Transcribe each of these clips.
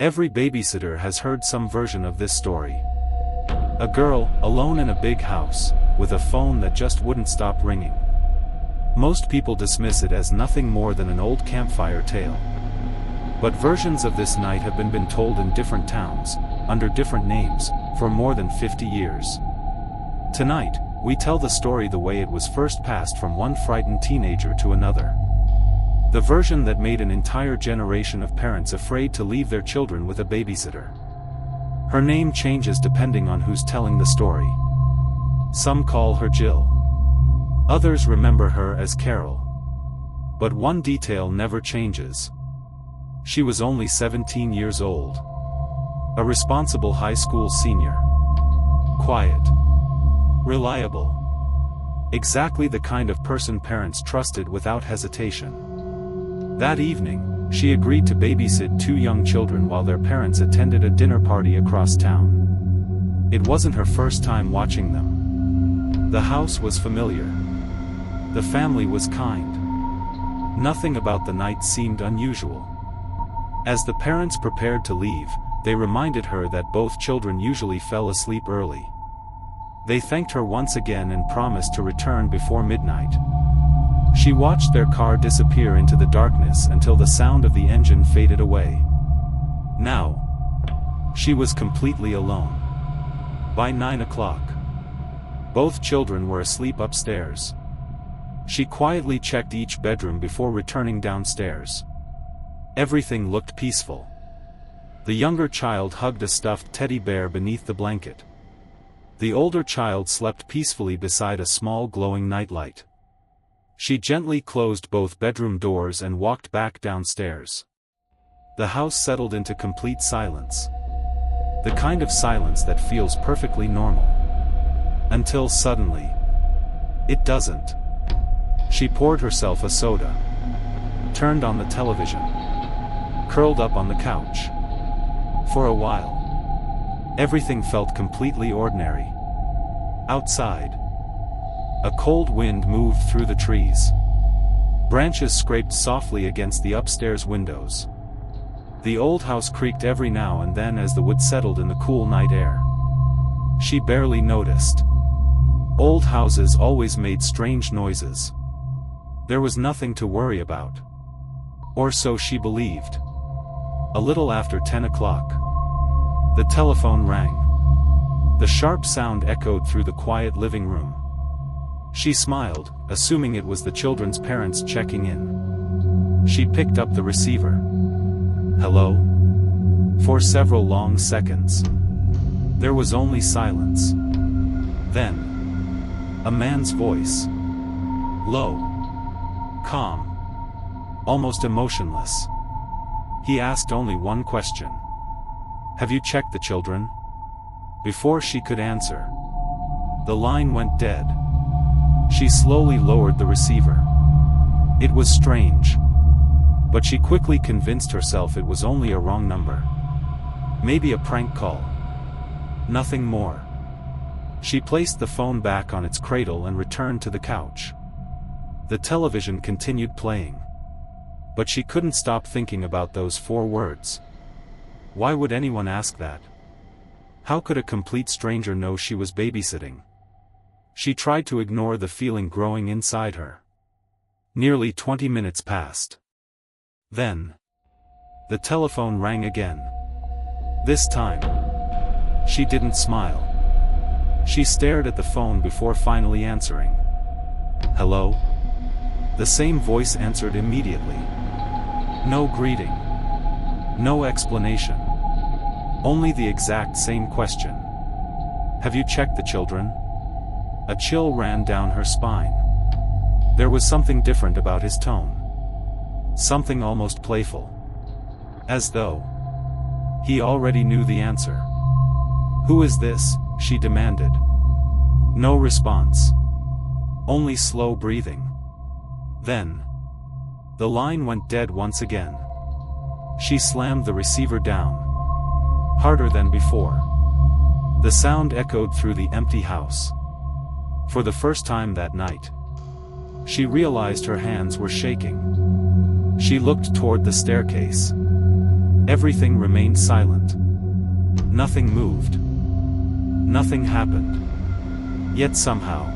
Every babysitter has heard some version of this story. A girl, alone in a big house, with a phone that just wouldn't stop ringing. Most people dismiss it as nothing more than an old campfire tale. But versions of this night have been told in different towns, under different names, for more than 50 years. Tonight, we tell the story the way it was first passed from one frightened teenager to another. The version that made an entire generation of parents afraid to leave their children with a babysitter. Her name changes depending on who's telling the story. Some call her Jill. Others remember her as Carol. But one detail never changes. She was only 17 years old. A responsible high school senior. Quiet. Reliable. Exactly the kind of person parents trusted without hesitation. That evening, she agreed to babysit 2 young children while their parents attended a dinner party across town. It wasn't her first time watching them. The house was familiar. The family was kind. Nothing about the night seemed unusual. As the parents prepared to leave, they reminded her that both children usually fell asleep early. They thanked her once again and promised to return before midnight. She watched their car disappear into the darkness until the sound of the engine faded away. Now, she was completely alone. By 9 o'clock, both children were asleep upstairs. She quietly checked each bedroom before returning downstairs. Everything looked peaceful. The younger child hugged a stuffed teddy bear beneath the blanket. The older child slept peacefully beside a small glowing nightlight. She gently closed both bedroom doors and walked back downstairs. The house settled into complete silence. The kind of silence that feels perfectly normal. Until suddenly, it doesn't. She poured herself a soda, turned on the television, curled up on the couch. For a while, everything felt completely ordinary. Outside, a cold wind moved through the trees. Branches scraped softly against the upstairs windows. The old house creaked every now and then as the wood settled in the cool night air. She barely noticed. Old houses always made strange noises. There was nothing to worry about. Or so she believed. A little after 10 o'clock, the telephone rang. The sharp sound echoed through the quiet living room. She smiled, assuming it was the children's parents checking in. She picked up the receiver. Hello? For several long seconds, there was only silence. Then, a man's voice. Low. Calm. Almost emotionless. He asked only one question. Have you checked the children? Before she could answer, the line went dead. She slowly lowered the receiver. It was strange. But she quickly convinced herself it was only a wrong number. Maybe a prank call. Nothing more. She placed the phone back on its cradle and returned to the couch. The television continued playing. But she couldn't stop thinking about those 4 words. Why would anyone ask that? How could a complete stranger know she was babysitting? She tried to ignore the feeling growing inside her. Nearly 20 minutes passed. Then, the telephone rang again. This time, she didn't smile. She stared at the phone before finally answering. Hello? The same voice answered immediately. No greeting. No explanation. Only the exact same question. Have you checked the children? A chill ran down her spine. There was something different about his tone. Something almost playful. As though he already knew the answer. Who is this? She demanded. No response. Only slow breathing. Then, the line went dead once again. She slammed the receiver down. Harder than before. The sound echoed through the empty house. For the first time that night, she realized her hands were shaking. She looked toward the staircase. Everything remained silent. Nothing moved. Nothing happened. Yet somehow,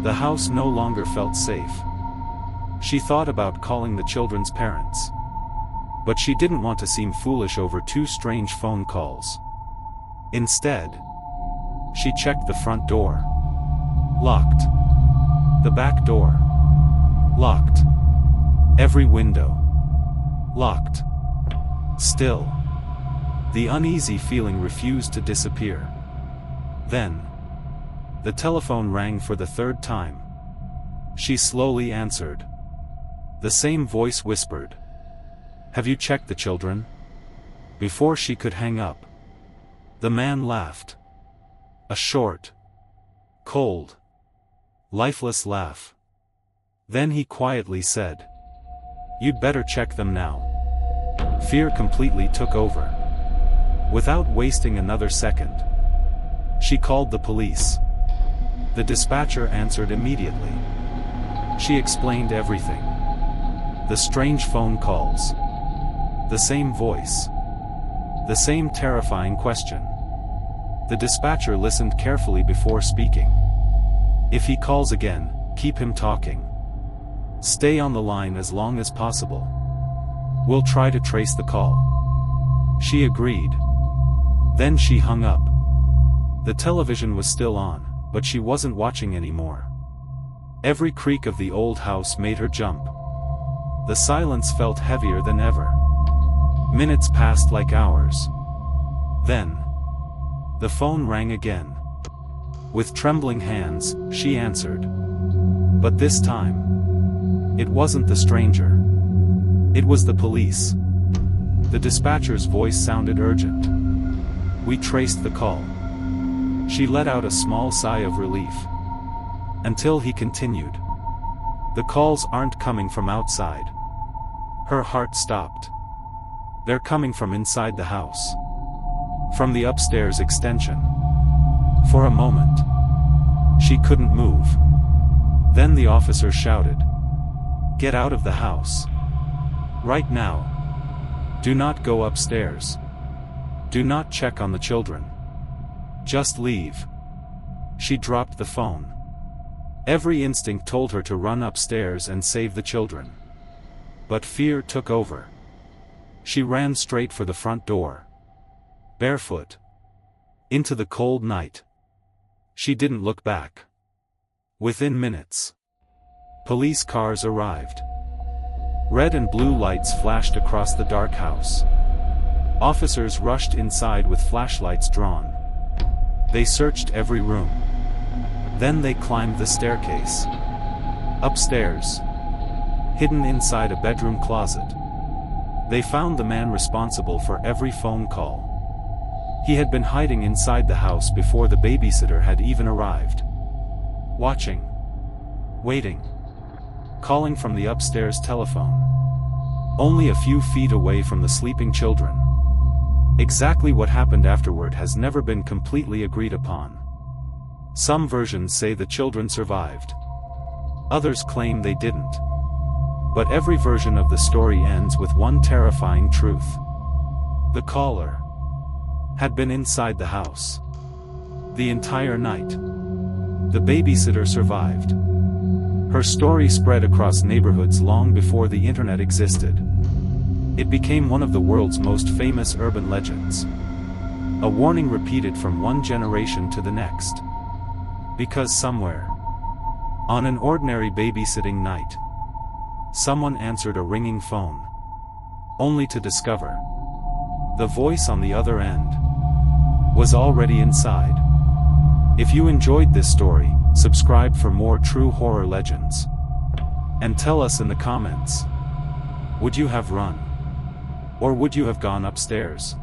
the house no longer felt safe. She thought about calling the children's parents. But she didn't want to seem foolish over two strange phone calls. Instead, she checked the front door. Locked. The back door. Locked. Every window. Locked. Still, the uneasy feeling refused to disappear. Then, the telephone rang for the third time. She slowly answered. The same voice whispered, "Have you checked the children?" Before she could hang up, the man laughed. A short, cold, lifeless laugh. Then he quietly said, "You'd better check them now." Fear completely took over. Without wasting another second, she called the police. The dispatcher answered immediately. She explained everything. The strange phone calls. The same voice. The same terrifying question. The dispatcher listened carefully before speaking. "If he calls again, keep him talking. Stay on the line as long as possible. We'll try to trace the call." She agreed. Then she hung up. The television was still on, but she wasn't watching anymore. Every creak of the old house made her jump. The silence felt heavier than ever. Minutes passed like hours. Then, the phone rang again. With trembling hands, she answered. But this time, it wasn't the stranger. It was the police. The dispatcher's voice sounded urgent. "We traced the call." She let out a small sigh of relief. Until he continued. "The calls aren't coming from outside." Her heart stopped. "They're coming from inside the house. From the upstairs extension." For a moment, she couldn't move. Then the officer shouted, "Get out of the house. Right now. Do not go upstairs. Do not check on the children. Just leave." She dropped the phone. Every instinct told her to run upstairs and save the children. But fear took over. She ran straight for the front door. Barefoot. Into the cold night. She didn't look back. Within minutes, police cars arrived. Red and blue lights flashed across the dark house. Officers rushed inside with flashlights drawn. They searched every room. Then they climbed the staircase. Upstairs. Hidden inside a bedroom closet. They found the man responsible for every phone call. He had been hiding inside the house before the babysitter had even arrived. Watching. Waiting. Calling from the upstairs telephone. Only a few feet away from the sleeping children. Exactly what happened afterward has never been completely agreed upon. Some versions say the children survived. Others claim they didn't. But every version of the story ends with one terrifying truth. The caller had been inside the house the entire night. The babysitter survived. Her story spread across neighborhoods long before the internet existed. It became one of the world's most famous urban legends. A warning repeated from one generation to the next. Because somewhere, on an ordinary babysitting night, someone answered a ringing phone, only to discover the voice on the other end was already inside. If you enjoyed this story, subscribe for more true horror legends. And tell us in the comments, would you have run? Or would you have gone upstairs?